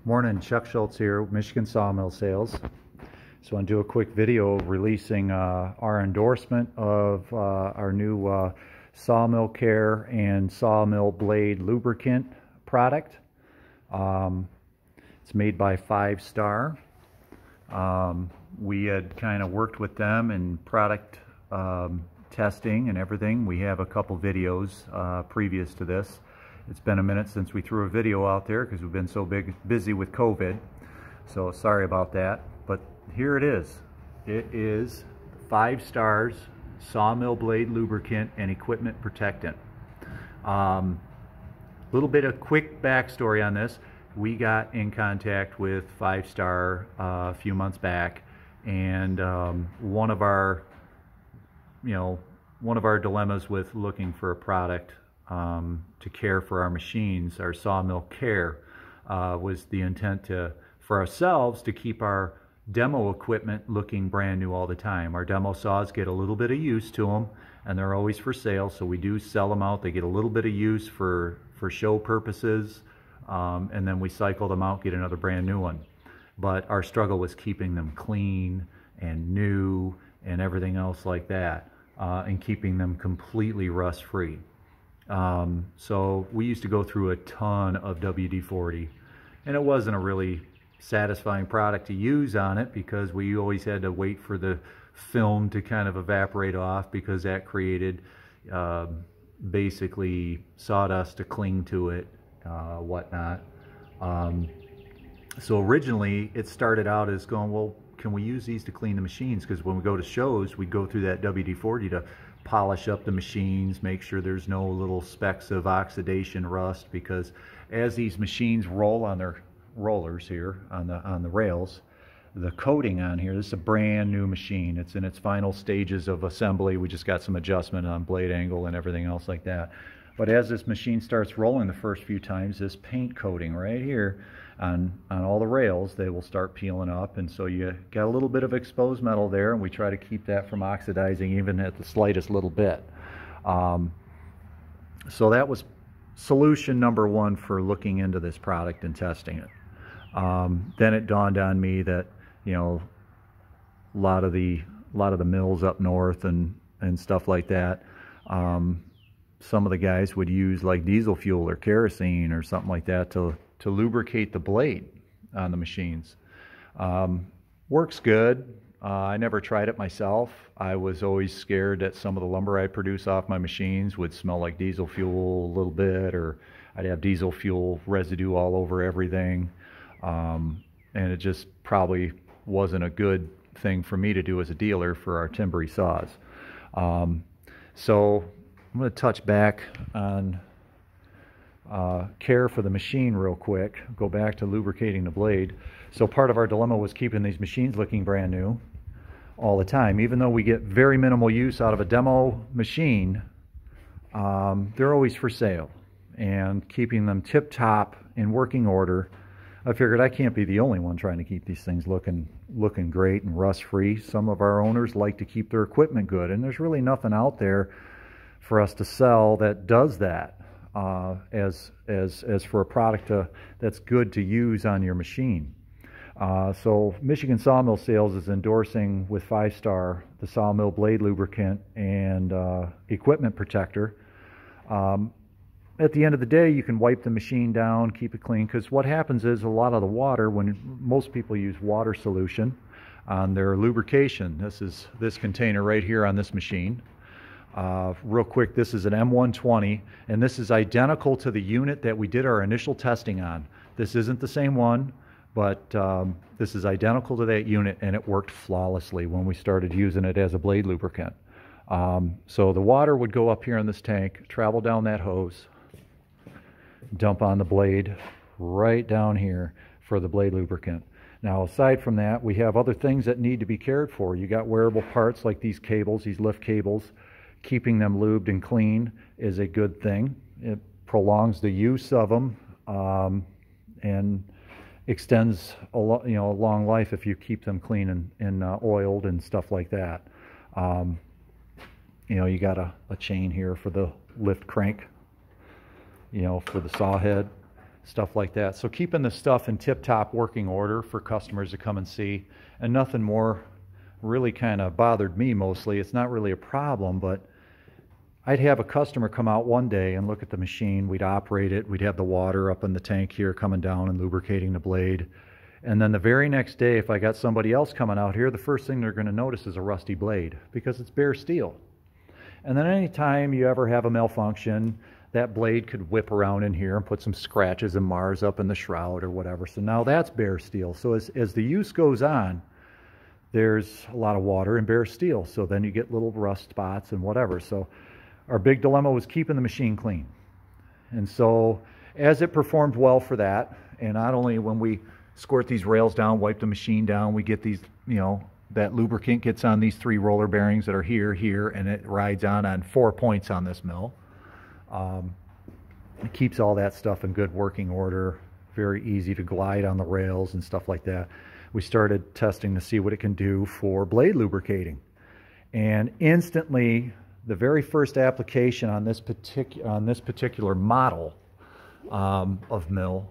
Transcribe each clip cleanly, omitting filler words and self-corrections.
Morning, Chuck Schultz here, Michigan Sawmill Sales. So I want to do a quick video releasing our endorsement of our new Sawmill Care and Sawmill Blade lubricant product. It's made by 5 Star. We had kind of worked with them in product testing and everything. We have a couple videos previous to this. It's been a minute since we threw a video out there because we've been so busy with COVID. So sorry about that. But here it is. It is 5 Stars Sawmill Blade Lubricant and Equipment Protectant. Little bit of quick backstory on this. We got in contact with 5 Star a few months back, and one of our dilemmas with looking for a product to care for our machines, our Sawmill Care, was the intent for ourselves to keep our demo equipment looking brand new all the time. Our demo saws get a little bit of use to them, and they're always for sale, so we do sell them out. They get a little bit of use for show purposes, and then we cycle them out, get another brand new one. But our struggle was keeping them clean and new and everything else like that, and keeping them completely rust-free. So we used to go through a ton of WD-40, and it wasn't a really satisfying product to use on it because we always had to wait for the film to kind of evaporate off, because that created basically sawdust to cling to it, whatnot. So originally it started out as going, well, can we use these to clean the machines? Because when we go to shows, we go through that WD-40 to polish up the machines, make sure there's no little specks of oxidation, rust, because as these machines roll on their rollers here on the rails, the coating on here, this is a brand new machine. It's in its final stages of assembly. We just got some adjustment on blade angle and everything else like that. But as this machine starts rolling the first few times, this paint coating right here on all the rails, they will start peeling up, and so you got a little bit of exposed metal there, and we try to keep that from oxidizing even at the slightest little bit. So that was solution number one for looking into this product and testing it. Then it dawned on me that, you know, a lot of the mills up north and stuff like that, some of the guys would use like diesel fuel or kerosene or something like that to lubricate the blade on the machines. Works good. I never tried it myself. I was always scared that some of the lumber I produce off my machines would smell like diesel fuel a little bit, or I'd have diesel fuel residue all over everything. And it just probably wasn't a good thing for me to do as a dealer for our Timbri saws. So I'm going to touch back on care for the machine real quick, go back to lubricating the blade. So part of our dilemma was keeping these machines looking brand new all the time. Even though we get very minimal use out of a demo machine, they're always for sale, and keeping them tip-top in working order. I figured I can't be the only one trying to keep these things looking great and rust-free. Some of our owners like to keep their equipment good, and there's really nothing out there for us to sell that does that. As for a product that's good to use on your machine. So Michigan Sawmill Sales is endorsing with 5 Star the Sawmill Blade Lubricant and Equipment Protector. At the end of the day, you can wipe the machine down, keep it clean, because what happens is a lot of the water, when most people use water solution on their lubrication, this container right here on this machine. Real quick, this is an M120, and this is identical to the unit that we did our initial testing on. This isn't the same one, but this is identical to that unit, and it worked flawlessly when we started using it as a blade lubricant. So the water would go up here in this tank, travel down that hose, dump on the blade right down here for the blade lubricant. Now, aside from that, we have other things that need to be cared for. You got wearable parts like these cables, these lift cables. Keeping them lubed and clean is a good thing. It prolongs the use of them, and extends a long life if you keep them clean and oiled and stuff like that. You got a chain here for the lift crank, for the saw head. stuff like that. So keeping the stuff in tip-top working order for customers to come and see, and nothing more really kind of bothered me mostly. It's not really a problem, but I'd have a customer come out one day and look at the machine. We'd operate it. We'd have the water up in the tank here coming down and lubricating the blade. And then the very next day, if I got somebody else coming out here, the first thing they're going to notice is a rusty blade because it's bare steel. And then anytime you ever have a malfunction, that blade could whip around in here and put some scratches and mars up in the shroud or whatever. So now that's bare steel. So as the use goes on, there's a lot of water in bare steel. So then you get little rust spots and whatever. So our big dilemma was keeping the machine clean. And so as it performed well for that, and not only when we squirt these rails down, wipe the machine down, we get these, you know, that lubricant gets on these 3 roller bearings that are here, and it rides on 4 points on this mill. It keeps all that stuff in good working order, very easy to glide on the rails and stuff like that. We started testing to see what it can do for blade lubricating. And instantly, the very first application on this particular model of mill,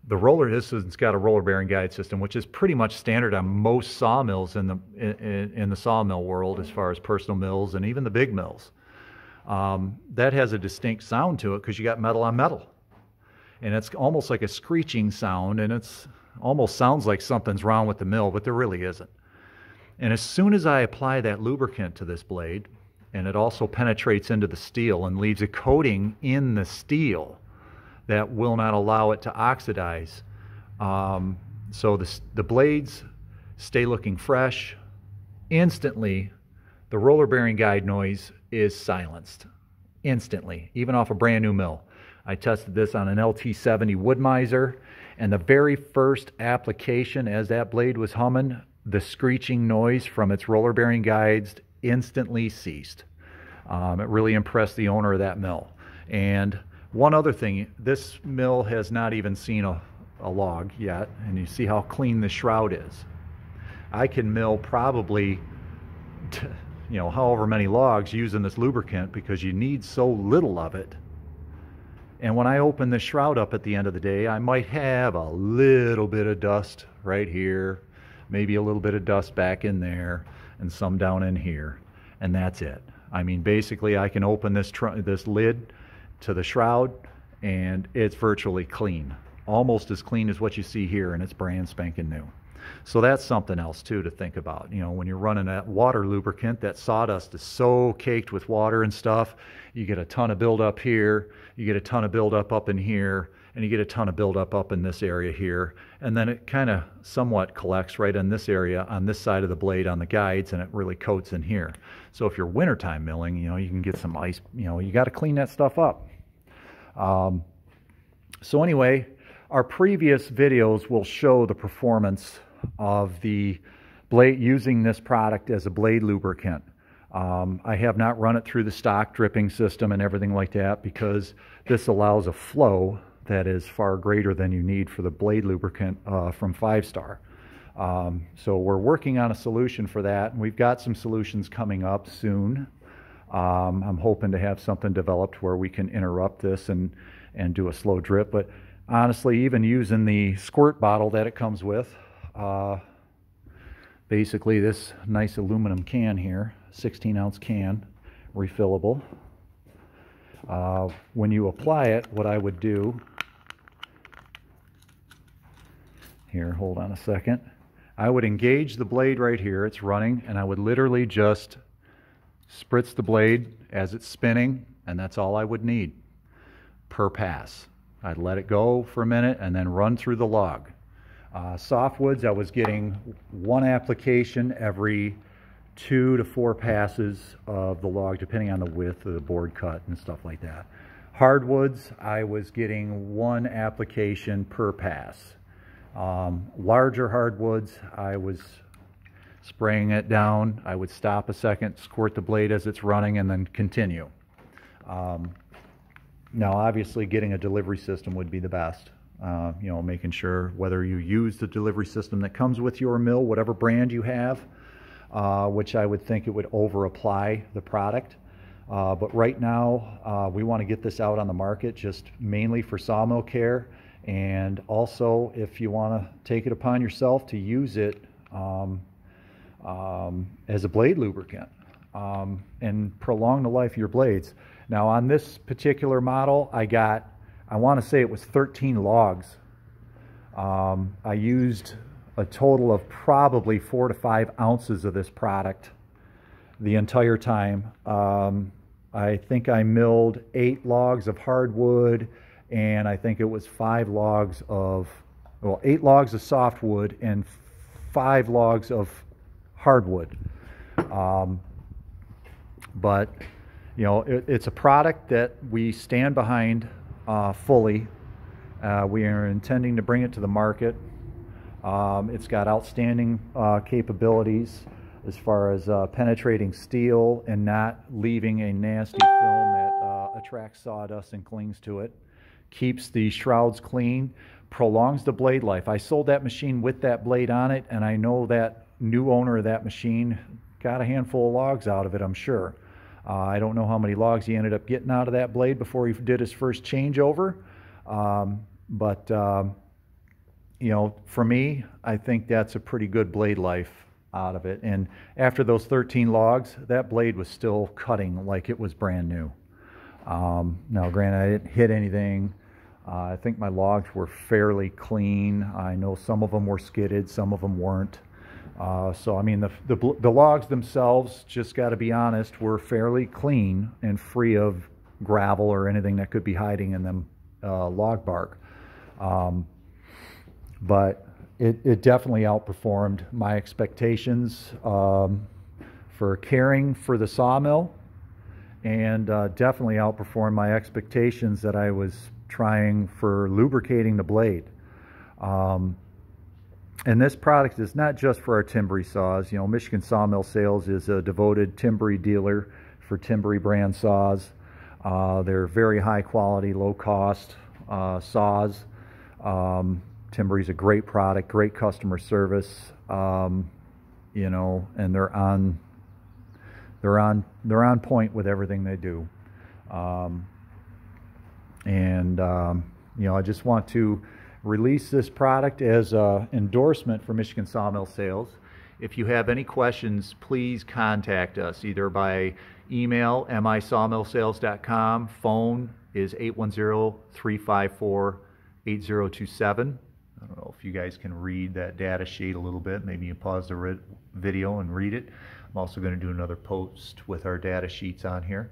this has got a roller bearing guide system, which is pretty much standard on most sawmills in the sawmill world, as far as personal mills and even the big mills. That has a distinct sound to it because you got metal on metal, and it's almost like a screeching sound, and it's almost sounds like something's wrong with the mill, but there really isn't. And as soon as I apply that lubricant to this blade, and it also penetrates into the steel and leaves a coating in the steel that will not allow it to oxidize. So the blades stay looking fresh. Instantly, the roller bearing guide noise is silenced. Instantly, even off a brand new mill. I tested this on an LT70 Wood-Mizer, and the very first application, as that blade was humming, the screeching noise from its roller bearing guides instantly ceased. It really impressed the owner of that mill. And one other thing, this mill has not even seen a log yet, and you see how clean the shroud is. I can mill probably, you know, however many logs using this lubricant because you need so little of it. And when I open the shroud up at the end of the day, I might have a little bit of dust right here, maybe a little bit of dust back in there, and some down in here, and that's it. I mean, basically, I can open this lid to the shroud, and it's virtually clean, almost as clean as what you see here, and it's brand spanking new. So that's something else too to think about. You know, when you're running that water lubricant, that sawdust is so caked with water and stuff, you get a ton of buildup here, you get a ton of buildup up in here, and you get a ton of buildup up in this area here, and then it kind of somewhat collects right in this area on this side of the blade on the guides, and it really coats in here. So if you're wintertime milling, you know, you can get some ice, you know, you got to clean that stuff up. So anyway, our previous videos will show the performance of the blade using this product as a blade lubricant. I have not run it through the stock dripping system and everything like that because this allows a flow that is far greater than you need for the blade lubricant from 5-Star. So we're working on a solution for that, and we've got some solutions coming up soon. I'm hoping to have something developed where we can interrupt this and do a slow drip. But honestly, even using the squirt bottle that it comes with, basically this nice aluminum can here, 16-ounce can, refillable. When you apply it, what I would do, here, hold on a second, I would engage the blade right here, it's running, and I would literally just spritz the blade as it's spinning, and that's all I would need per pass. I'd let it go for a minute and then run through the log. Softwoods, I was getting one application every 2 to 4 passes of the log, depending on the width of the board cut and stuff like that. Hardwoods, I was getting 1 application per pass. Larger hardwoods, I was spraying it down. I would stop a second, squirt the blade as it's running, and then continue. Now, obviously, getting a delivery system would be the best. You know, making sure whether you use the delivery system that comes with your mill, whatever brand you have, which I would think it would over apply the product. But right now, we want to get this out on the market just mainly for sawmill care. And also, if you want to take it upon yourself to use it as a blade lubricant and prolong the life of your blades. Now, on this particular model, I want to say it was 13 logs. I used a total of probably 4 to 5 ounces of this product the entire time. I think I milled 8 logs of hardwood, and I think it was 8 logs of softwood and 5 logs of hardwood. But you know, it's a product that we stand behind fully. We are intending to bring it to the market. It's got outstanding capabilities as far as penetrating steel and not leaving a nasty film that attracts sawdust and clings to it. Keeps the shrouds clean, prolongs the blade life. I sold that machine with that blade on it, and I know that new owner of that machine got a handful of logs out of it, I'm sure. I don't know how many logs he ended up getting out of that blade before he did his first changeover. But you know, for me, I think that's a pretty good blade life out of it. And after those 13 logs, that blade was still cutting like it was brand new. Now, granted, I didn't hit anything. I think my logs were fairly clean. I know some of them were skidded, some of them weren't. So, I mean, the logs themselves, just got to be honest, were fairly clean and free of gravel or anything that could be hiding in them log bark. But it definitely outperformed my expectations for caring for the sawmill, and definitely outperformed my expectations that I was trying for lubricating the blade. And this product is not just for our Timbri saws. You know, Michigan Sawmill Sales is a devoted Timbri dealer for Timbri brand saws. They're very high quality, low cost saws. Timbri is a great product, great customer service. You know, and they're on point with everything they do. You know, I just want to release this product as an endorsement for Michigan Sawmill Sales. If you have any questions, please contact us either by email, misawmillsales.com. Phone is 810-354-8027. I don't know if you guys can read that data sheet a little bit. Maybe you pause the video and read it. I'm also going to do another post with our data sheets on here.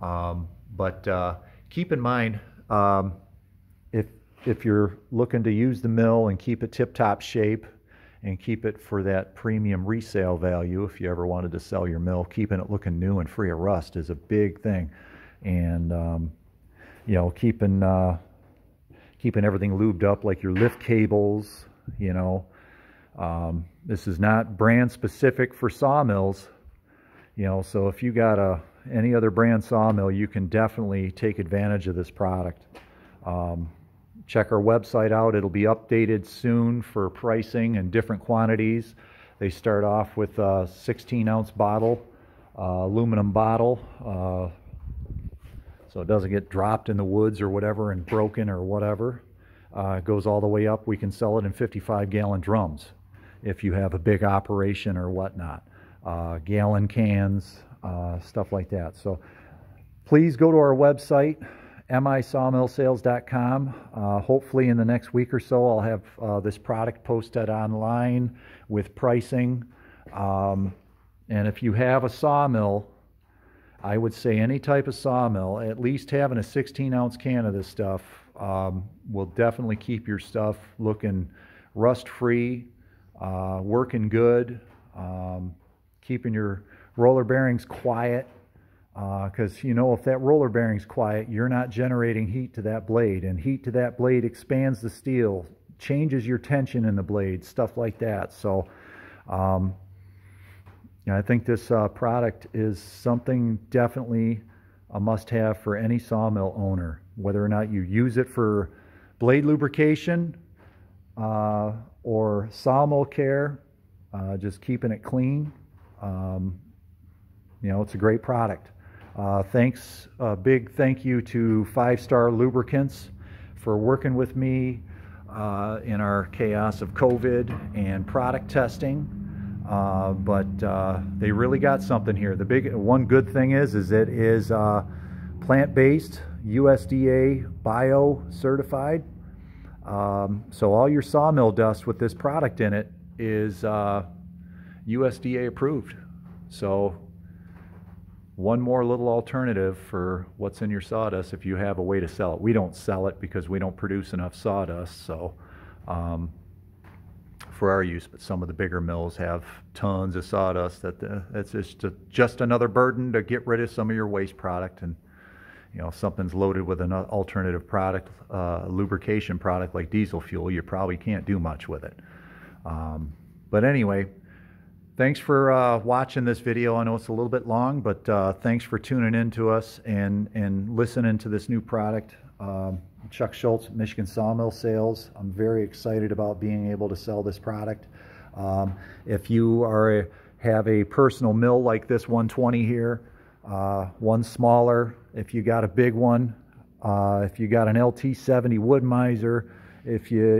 But keep in mind, if you're looking to use the mill and keep it tip-top shape and keep it for that premium resale value, if you ever wanted to sell your mill, keeping it looking new and free of rust is a big thing. And you know, keeping everything lubed up, like your lift cables, you know. This is not brand specific for sawmills, you know, so if you got any other brand sawmill, you can definitely take advantage of this product. Check our website out. It'll be updated soon for pricing and different quantities. They start off with a 16-ounce bottle, aluminum bottle, so it doesn't get dropped in the woods or whatever and broken or whatever. It goes all the way up. We can sell it in 55-gallon drums if you have a big operation or whatnot. Gallon cans, stuff like that. So please go to our website, misawmillsales.com. Hopefully in the next week or so I'll have this product posted online with pricing. And if you have a sawmill, I would say any type of sawmill, at least having a 16-ounce can of this stuff will definitely keep your stuff looking rust-free, working good, keeping your roller bearings quiet. Because, you know, if that roller bearing's quiet, you're not generating heat to that blade, and heat to that blade expands the steel, changes your tension in the blade, stuff like that. So I think this product is something definitely a must-have for any sawmill owner, whether or not you use it for blade lubrication or sawmill care, just keeping it clean. You know, it's a great product. Thanks, a big thank you to 5-Star Lubricants for working with me in our chaos of COVID and product testing. But they really got something here. The big one good thing is it is plant-based, USDA bio certified. So all your sawmill dust with this product in it is USDA approved. So one more little alternative for what's in your sawdust if you have a way to sell it. We don't sell it because we don't produce enough sawdust, so for our use, but some of the bigger mills have tons of sawdust that's just another burden to get rid of some of your waste product. And you know, if something's loaded with an alternative product, lubrication product like diesel fuel, you probably can't do much with it. But anyway, thanks for watching this video. I know it's a little bit long, but thanks for tuning in to us and listening to this new product. Chuck Schultz, Michigan Sawmill Sales. I'm very excited about being able to sell this product. If you have a personal mill like this 120 here, one smaller, if you got a big one, if you got an LT70 wood miser, if you're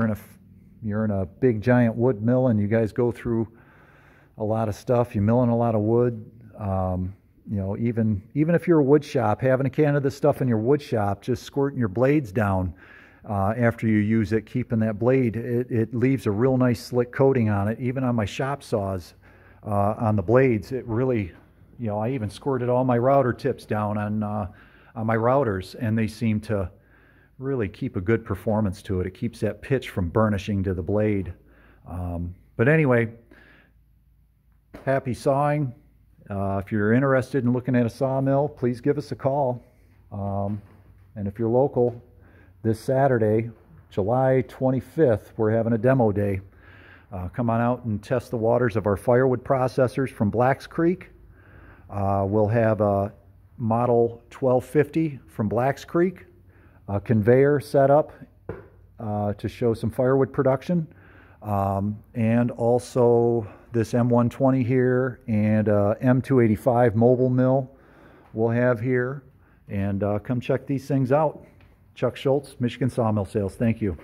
in a big giant wood mill and you guys go through a lot of stuff, you're milling a lot of wood, you know, even if you're a wood shop, having a can of this stuff in your wood shop, just squirting your blades down after you use it, keeping that blade, it leaves a real nice slick coating on it. Even on my shop saws, on the blades, it really, you know, I even squirted all my router tips down on my routers, and they seem to really keep a good performance to it. It keeps that pitch from burnishing to the blade. But anyway, happy sawing. If you're interested in looking at a sawmill, please give us a call. And if you're local, this Saturday, July 25th, we're having a demo day. Come on out and test the waters of our firewood processors from Blacks Creek. We'll have a model 1250 from Blacks Creek, a conveyor set up to show some firewood production, and also this M120 here and M285 mobile mill we'll have here. And come check these things out. Chuck Schultz, Michigan Sawmill Sales. Thank you.